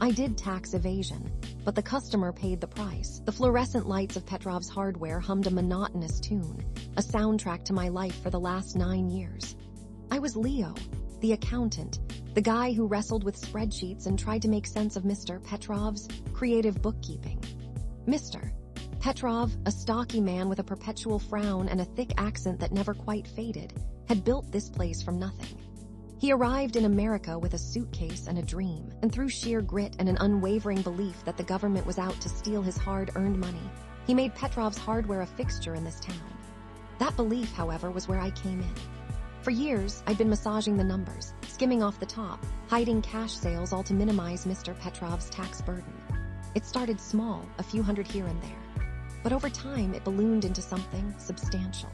I did tax evasion, but the customer paid the price. The fluorescent lights of Petrov's hardware hummed a monotonous tune, a soundtrack to my life for the last 9 years. I was Leo, the accountant, the guy who wrestled with spreadsheets and tried to make sense of Mr. Petrov's creative bookkeeping. Mr. Petrov, a stocky man with a perpetual frown and a thick accent that never quite faded, had built this place from nothing. He arrived in America with a suitcase and a dream, and through sheer grit and an unwavering belief that the government was out to steal his hard-earned money, he made Petrov's hardware a fixture in this town. That belief, however, was where I came in. For years, I'd been massaging the numbers, skimming off the top, hiding cash sales, all to minimize Mr. Petrov's tax burden. It started small, a few hundred here and there. But over time, it ballooned into something substantial.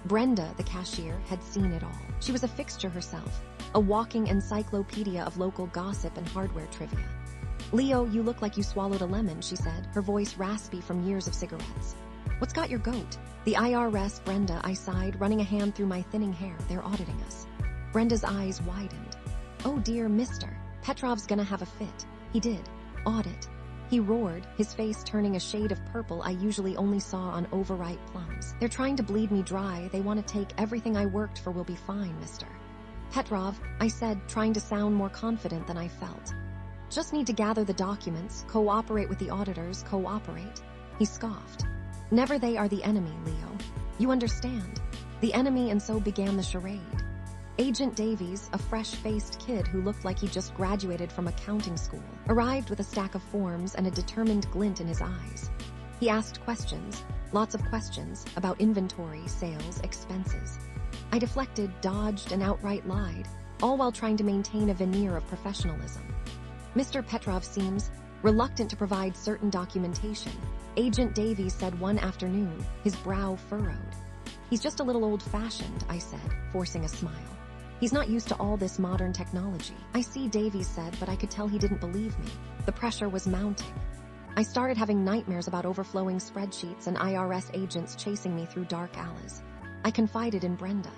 Brenda, the cashier, had seen it all. She was a fixture herself, a walking encyclopedia of local gossip and hardware trivia. "Leo, you look like you swallowed a lemon," she said, her voice raspy from years of cigarettes. "What's got your goat?" "The IRS, Brenda," I sighed, running a hand through my thinning hair. "They're auditing us." Brenda's eyes widened. "Oh dear, Mr. Petrov's gonna have a fit." "He did. Audit." He roared, his face turning a shade of purple I usually only saw on overripe plums. "They're trying to bleed me dry. They want to take everything I worked for. We'll be fine, Mr. Petrov," I said, trying to sound more confident than I felt. "Just need to gather the documents, cooperate with the auditors, cooperate." He scoffed. "Never they are the enemy, Leo. You understand? The enemy," and so began the charade. Agent Davies, a fresh-faced kid who looked like he just graduated from accounting school, arrived with a stack of forms and a determined glint in his eyes. He asked questions, lots of questions, about inventory, sales, expenses. I deflected, dodged, and outright lied, all while trying to maintain a veneer of professionalism. "Mr. Petrov seems reluctant to provide certain documentation," Agent Davies said one afternoon, his brow furrowed. "He's just a little old-fashioned," I said, forcing a smile. "He's not used to all this modern technology." "I see," Davies said, but I could tell he didn't believe me. The pressure was mounting. I started having nightmares about overflowing spreadsheets and IRS agents chasing me through dark alleys. I confided in Brenda.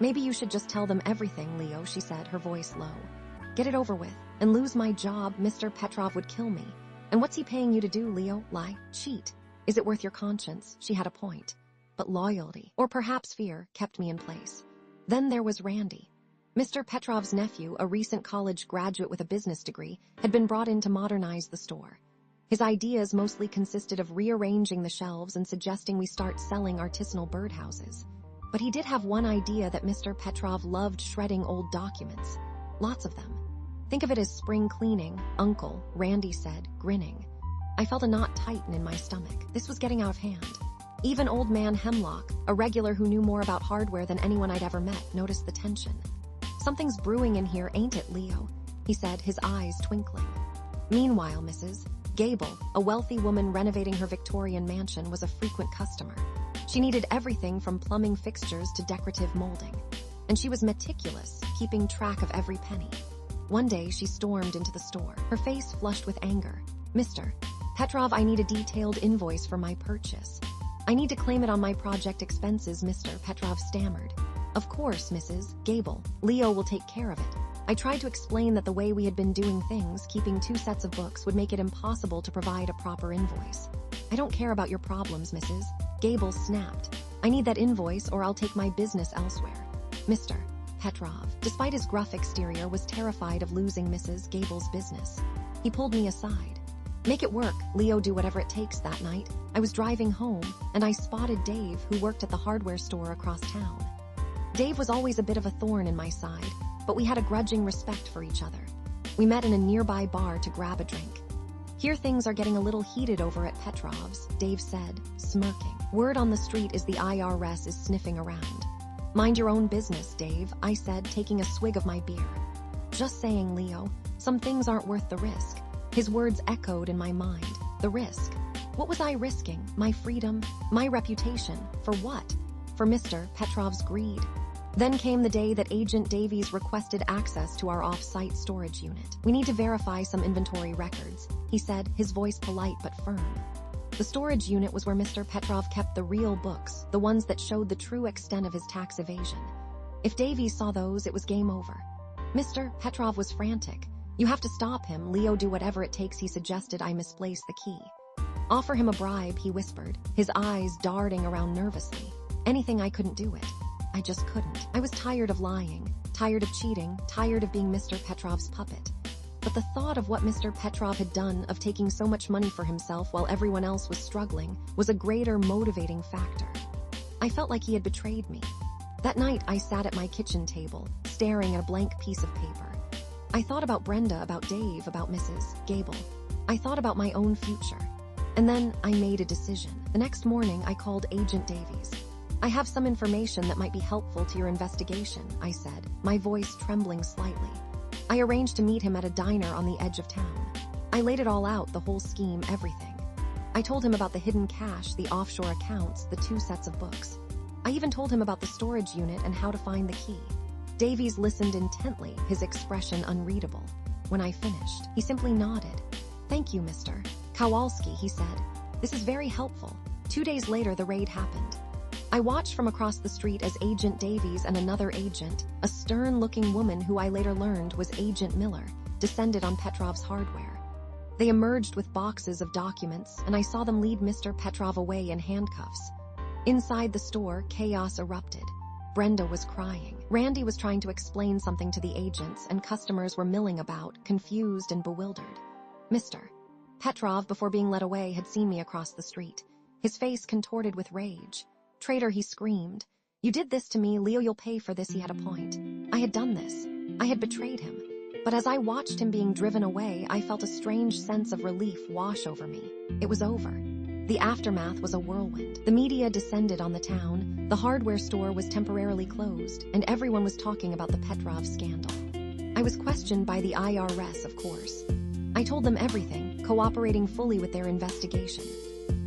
"Maybe you should just tell them everything, Leo," she said, her voice low. "Get it over with, and lose my job. Mr. Petrov would kill me. And what's he paying you to do, Leo? Lie? Cheat? Is it worth your conscience?" She had a point. But loyalty, or perhaps fear, kept me in place. Then there was Randy. Mr. Petrov's nephew, a recent college graduate with a business degree, had been brought in to modernize the store. His ideas mostly consisted of rearranging the shelves and suggesting we start selling artisanal birdhouses. But he did have one idea that Mr. Petrov loved: shredding old documents. Lots of them. "Think of it as spring cleaning, Uncle," Randy said, grinning. I felt a knot tighten in my stomach. This was getting out of hand. Even old man Hemlock, a regular who knew more about hardware than anyone I'd ever met, noticed the tension. "Something's brewing in here, ain't it, Leo?" he said, his eyes twinkling. Meanwhile, Mrs. Gable, a wealthy woman renovating her Victorian mansion, was a frequent customer. She needed everything from plumbing fixtures to decorative molding. And she was meticulous, keeping track of every penny. One day, she stormed into the store, her face flushed with anger. "Mr. Petrov, I need a detailed invoice for my purchase. I need to claim it on my project expenses," Mr. Petrov stammered. "Of course, Mrs. Gable. Leo will take care of it." I tried to explain that the way we had been doing things, keeping 2 sets of books, would make it impossible to provide a proper invoice. "I don't care about your problems, Mrs. Gable snapped. "I need that invoice or I'll take my business elsewhere." Mr. Petrov, despite his gruff exterior, was terrified of losing Mrs. Gable's business. He pulled me aside. "Make it work, Leo. Do whatever it takes." That night, I was driving home, and I spotted Dave, who worked at the hardware store across town. Dave was always a bit of a thorn in my side, but we had a grudging respect for each other. We met in a nearby bar to grab a drink. "Here things are getting a little heated over at Petrov's," Dave said, smirking. "Word on the street is the IRS is sniffing around." "Mind your own business, Dave," I said, taking a swig of my beer. "Just saying, Leo, some things aren't worth the risk." His words echoed in my mind. The risk. What was I risking? My freedom? My reputation? For what? For Mr. Petrov's greed. Then came the day that Agent Davies requested access to our off-site storage unit. "We need to verify some inventory records," he said, his voice polite but firm. The storage unit was where Mr. Petrov kept the real books, the ones that showed the true extent of his tax evasion. If Davies saw those, it was game over. Mr. Petrov was frantic. You have to stop him, Leo. Do whatever it takes, he suggested. I misplaced the key. Offer him a bribe, he whispered, his eyes darting around nervously. Anything. I couldn't do it. I just couldn't. I was tired of lying, tired of cheating, tired of being Mr. Petrov's puppet. But the thought of what Mr. Petrov had done, of taking so much money for himself while everyone else was struggling, was a greater motivating factor. I felt like he had betrayed me. That night, I sat at my kitchen table, staring at a blank piece of paper. I thought about Brenda, about Dave, about Mrs. Gable. I thought about my own future. And then I made a decision. The next morning, I called Agent Davies. I have some information that might be helpful to your investigation, I said, my voice trembling slightly. I arranged to meet him at a diner on the edge of town. I laid it all out, the whole scheme, everything. I told him about the hidden cash, the offshore accounts, the 2 sets of books. I even told him about the storage unit and how to find the key. Davies listened intently, his expression unreadable. When I finished, he simply nodded. Thank you, Mr. Kowalski, he said. This is very helpful. 2 days later, the raid happened. I watched from across the street as Agent Davies and another agent, a stern-looking woman who I later learned was Agent Miller, descended on Petrov's hardware. They emerged with boxes of documents, and I saw them lead Mr. Petrov away in handcuffs. Inside the store, chaos erupted. Brenda was crying. Randy was trying to explain something to the agents, and customers were milling about, confused and bewildered. Mr. Petrov, before being led away, had seen me across the street. His face contorted with rage. Traitor, he screamed. You did this to me, Leo, you'll pay for this. He had a point. I had done this. I had betrayed him. But as I watched him being driven away, I felt a strange sense of relief wash over me. It was over. The aftermath was a whirlwind. The media descended on the town, the hardware store was temporarily closed, and everyone was talking about the Petrov scandal. I was questioned by the IRS, of course. I told them everything, cooperating fully with their investigation.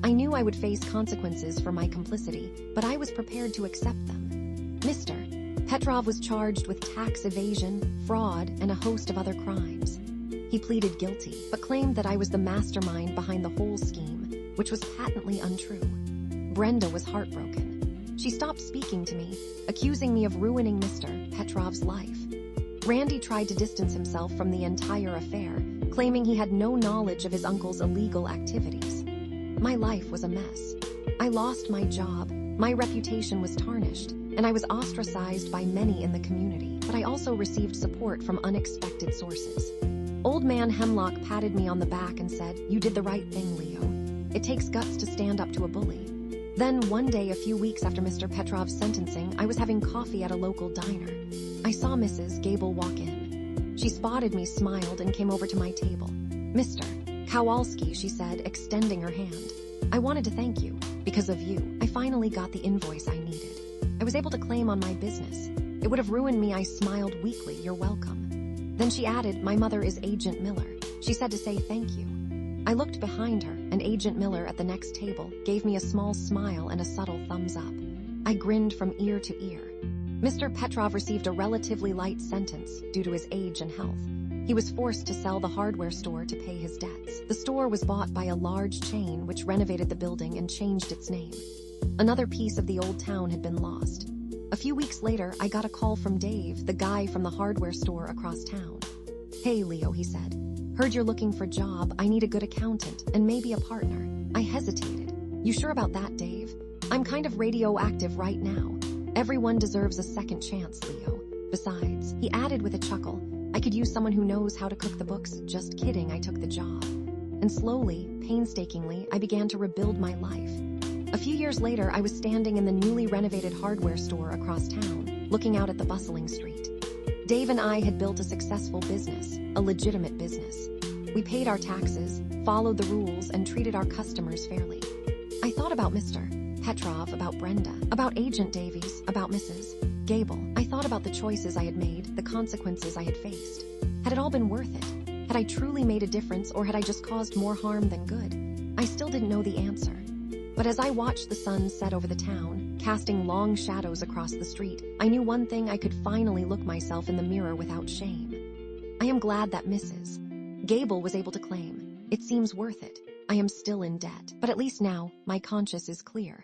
I knew I would face consequences for my complicity, but I was prepared to accept them. Mr. Petrov was charged with tax evasion, fraud, and a host of other crimes. He pleaded guilty, but claimed that I was the mastermind behind the whole scheme, which was patently untrue. Brenda was heartbroken. She stopped speaking to me, accusing me of ruining Mr. Petrov's life. Randy tried to distance himself from the entire affair, claiming he had no knowledge of his uncle's illegal activities. My life was a mess. I lost my job, my reputation was tarnished, and I was ostracized by many in the community, but I also received support from unexpected sources. Old Man Hemlock patted me on the back and said, "You did the right thing, Leo. It takes guts to stand up to a bully." Then one day, a few weeks after Mr. Petrov's sentencing, I was having coffee at a local diner. I saw Mrs. Gable walk in. She spotted me, smiled, and came over to my table. "Mr. Kowalski," she said, extending her hand. "I wanted to thank you. Because of you, I finally got the invoice I needed. I was able to claim on my business. It would have ruined me." I smiled weakly. "You're welcome." Then she added, "My mother is Agent Miller. She said to say thank you." I looked behind her, and Agent Miller at the next table gave me a small smile and a subtle thumbs up. I grinned from ear to ear. Mr. Petrov received a relatively light sentence due to his age and health. He was forced to sell the hardware store to pay his debts. The store was bought by a large chain which renovated the building and changed its name. Another piece of the old town had been lost. A few weeks later, I got a call from Dave, the guy from the hardware store across town. "Hey, Leo," he said. "Heard you're looking for a job. I need a good accountant and maybe a partner." I hesitated. "You sure about that, Dave? I'm kind of radioactive right now. Everyone deserves a second chance, Leo. Besides," he added with a chuckle, "I could use someone who knows how to cook the books." Just kidding, I took the job. And slowly, painstakingly, I began to rebuild my life. A few years later, I was standing in the newly renovated hardware store across town, looking out at the bustling street. Dave and I had built a successful business, a legitimate business. We paid our taxes, followed the rules, and treated our customers fairly. I thought about Mr. Petrov, about Brenda, about Agent Davies, about Mrs. Gable. I thought about the choices I had made, the consequences I had faced. Had it all been worth it? Had I truly made a difference, or had I just caused more harm than good? I still didn't know the answer. But as I watched the sun set over the town, casting long shadows across the street, I knew one thing: I could finally look myself in the mirror without shame. I am glad that Mrs. Gable was able to claim. It seems worth it. I am still in debt, but at least now, my conscience is clear.